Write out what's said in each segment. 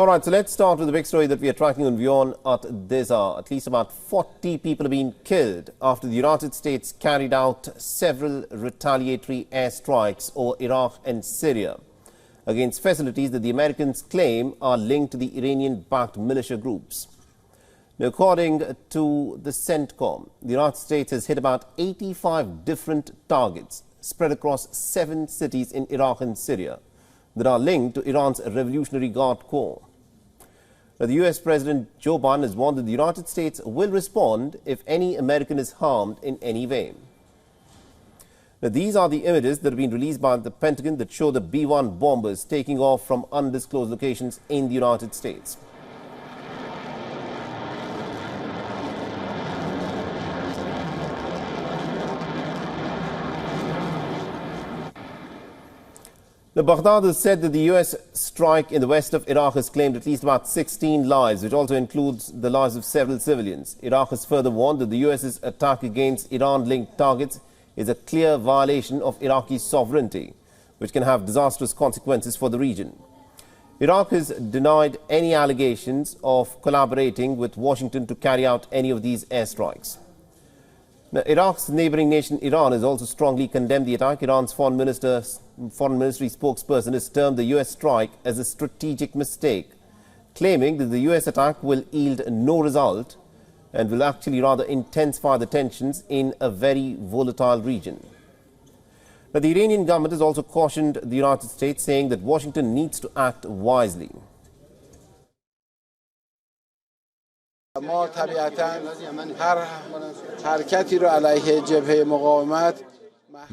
All right, so let's start with the big story that we are tracking on WION at this hour. At least about 40 people have been killed after the United States carried out several retaliatory airstrikes over Iraq and Syria against facilities that the Americans claim are linked to the Iranian-backed militia groups. Now, according to the CENTCOM, the United States has hit about 85 different targets spread across 7 cities in Iraq and Syria that are linked to Iran's Revolutionary Guard Corps. Now, the U.S. President Joe Biden has warned that the United States will respond if any American is harmed in any way. Now, these are the images that have been released by the Pentagon that show the B-1 bombers taking off from undisclosed locations in the United States. Now, Baghdad has said that the U.S. strike in the west of Iraq has claimed at least about 16 lives, which also includes the lives of several civilians. Iraq has further warned that the U.S.'s attack against Iran-linked targets is a clear violation of Iraqi sovereignty, which can have disastrous consequences for the region. Iraq has denied any allegations of collaborating with Washington to carry out any of these airstrikes. Now, Iraq's neighboring nation, Iran, has also strongly condemned the attack. Iran's foreign ministry spokesperson has termed the U.S. strike as a strategic mistake, claiming that the U.S. attack will yield no result and will actually rather intensify the tensions in a very volatile region. Now, the Iranian government has also cautioned the United States, saying that Washington needs to act wisely. ما طبیعتاً هر حرکتی رو علیه جبهه مقاومت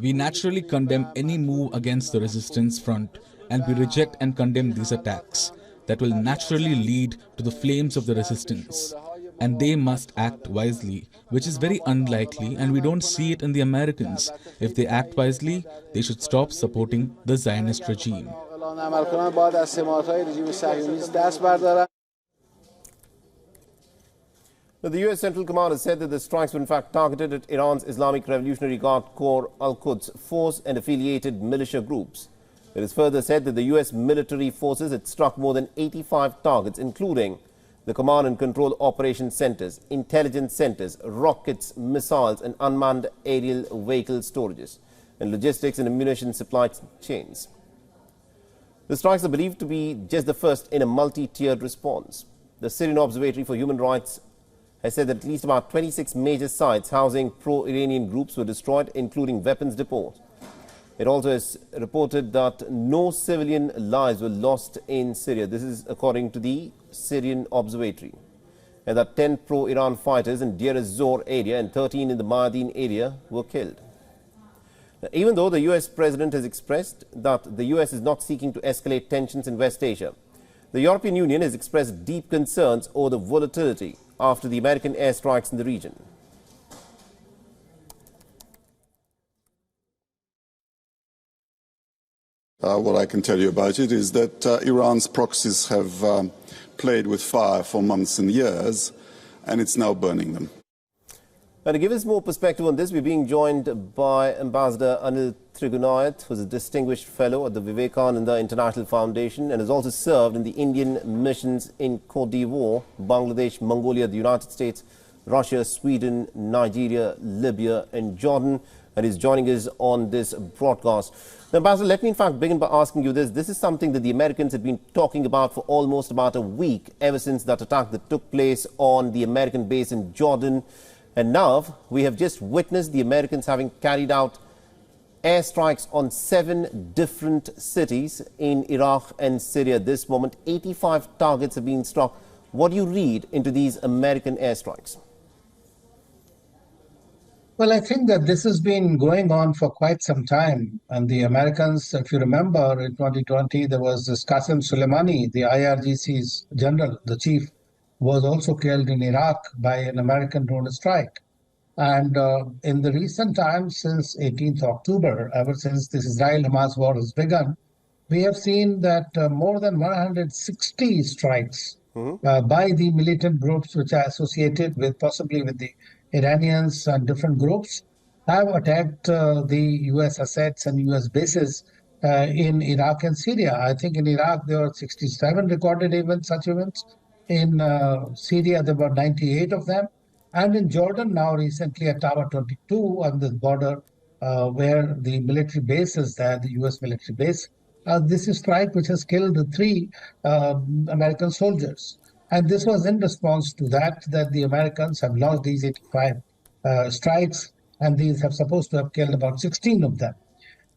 We naturally condemn any move against the resistance front, and we reject and condemn these attacks that will naturally lead to the flames of the resistance. And they must act wisely, which is very unlikely, and we don't see it in the Americans. If they act wisely, they should stop supporting the Zionist regime. Now, the U.S. Central Command has said that the strikes were in fact targeted at Iran's Islamic Revolutionary Guard Corps Al-Quds force and affiliated militia groups. It has further said that the U.S. military forces had struck more than 85 targets, including the command and control operation centers, intelligence centers, rockets, missiles, and unmanned aerial vehicle storages, and logistics and ammunition supply chains. The strikes are believed to be just the first in a multi-tiered response. The Syrian Observatory for Human Rights has said that at least about 26 major sites housing pro-Iranian groups were destroyed, including weapons depots. It also has reported that no civilian lives were lost in Syria. This is according to the Syrian Observatory. And that 10 pro-Iran fighters in Deir ez-Zor area and 13 in the Mayadin area were killed. Now, even though the U.S. president has expressed that the U.S. is not seeking to escalate tensions in West Asia, the European Union has expressed deep concerns over the volatility after the American airstrikes in the region. What I can tell you about it is that Iran's proxies have played with fire for months and years, and it's now burning them. Now, to give us more perspective on this, we're being joined by Ambassador Anil Trigunayat, who is a distinguished fellow at the Vivekananda International Foundation and has also served in the Indian missions in Cote d'Ivoire, Bangladesh, Mongolia, the United States, Russia, Sweden, Nigeria, Libya, and Jordan, and is joining us on this broadcast. Now, Ambassador, let me in fact begin by asking you this. This is something that the Americans have been talking about for almost about a week, ever since that attack that took place on the American base in Jordan. And now we have just witnessed the Americans having carried out airstrikes on 7 different cities in Iraq and Syria. At this moment, 85 targets have been struck. What do you read into these American airstrikes? Well, I think that this has been going on for quite some time. And the Americans, if you remember, in 2020, there was this Qasem Soleimani, the IRGC's general, the chief, was also killed in Iraq by an American drone strike. And in the recent times, since 18th October, ever since this Israel-Hamas war has begun, we have seen that more than 160 strikes by the militant groups which are associated with possibly with the Iranians and different groups have attacked the U.S. assets and U.S. bases in Iraq and Syria. I think in Iraq there were 67 recorded events, such events. In Syria there were 98 of them. And in Jordan now recently at Tower 22 on the border where the military base is there, the US military base, this is strike which has killed 3 American soldiers. And this was in response to that the Americans have launched these 85 strikes, and these have supposed to have killed about 16 of them.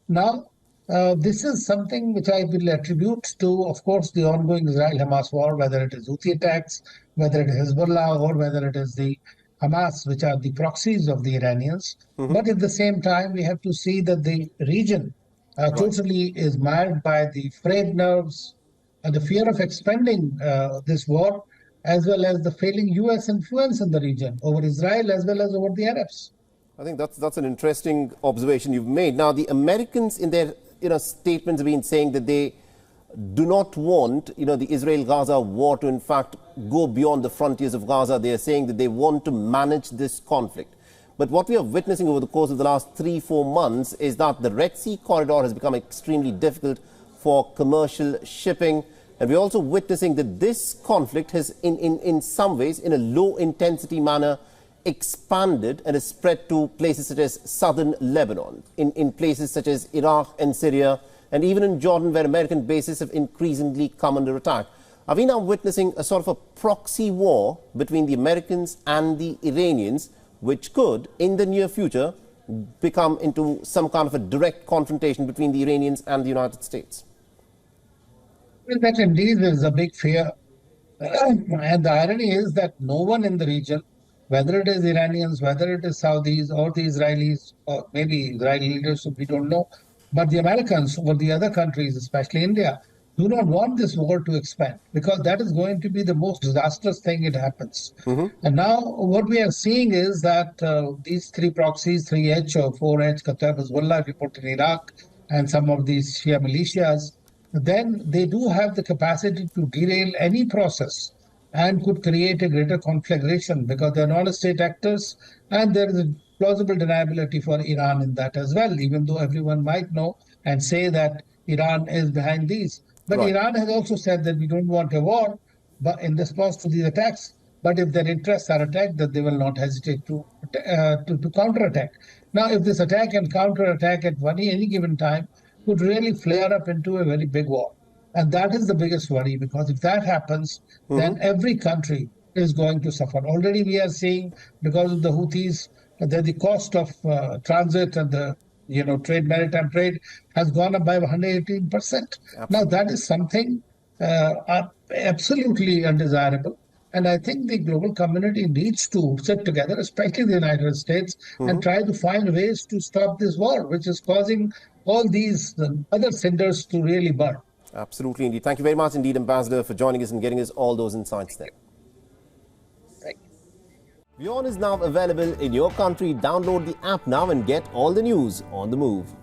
Now, this is something which I will attribute to, of course, the ongoing Israel-Hamas war, whether it is Houthi attacks, whether it is Hezbollah, or whether it is the Hamas, which are the proxies of the Iranians. But at the same time, we have to see that the region totally is marred by the frayed nerves, the fear of expanding this war, as well as the failing U.S. influence in the region over Israel as well as over the Arabs. I think that's an interesting observation you've made. Now, the Americans in their statements have been saying that they do not want the Israel-Gaza war to in fact go beyond the frontiers of Gaza. They are saying that they want to manage this conflict. But what we are witnessing over the course of the last 3-4 months is that the Red Sea corridor has become extremely difficult for commercial shipping. And we're also witnessing that this conflict has in some ways, in a low intensity manner, expanded and has spread to places such as southern Lebanon, in places such as Iraq and Syria, and even in Jordan, where American bases have increasingly come under attack. Are we now witnessing a sort of a proxy war between the Americans and the Iranians, which could, in the near future, become into some kind of a direct confrontation between the Iranians and the United States? Well, that indeed is a big fear. And the irony is that no one in the region, whether it is Iranians, whether it is Saudis or the Israelis, or maybe Israeli leadership, we don't know, but the Americans or the other countries, especially India, do not want this war to expand, because that is going to be the most disastrous thing it happens. And now what we are seeing is that these 3 proxies, 3H or 4H, Qatar, Hezbollah, report in Iraq, and some of these Shia militias, then they do have the capacity to derail any process and could create a greater conflagration, because they're non-state actors, and there is a plausible deniability for Iran in that as well, even though everyone might know and say that Iran is behind these. But Right. Iran has also said that we don't want a war but in response to these attacks, but if their interests are attacked, that they will not hesitate to counterattack. Now, if this attack and counterattack at any given time could really flare up into a very big war. And that is the biggest worry, because if that happens, then every country is going to suffer. Already we are seeing, because of the Houthis, that the cost of transit and the maritime trade has gone up by 118%. Absolutely. Now that is something absolutely undesirable. And I think the global community needs to sit together, especially the United States, and try to find ways to stop this war, which is causing all these other cinders to really burn. Absolutely, indeed. Thank you very much indeed, Ambassador, for joining us and getting us all those insights there. Thank you. WION is now available in your country. Download the app now and get all the news on the move.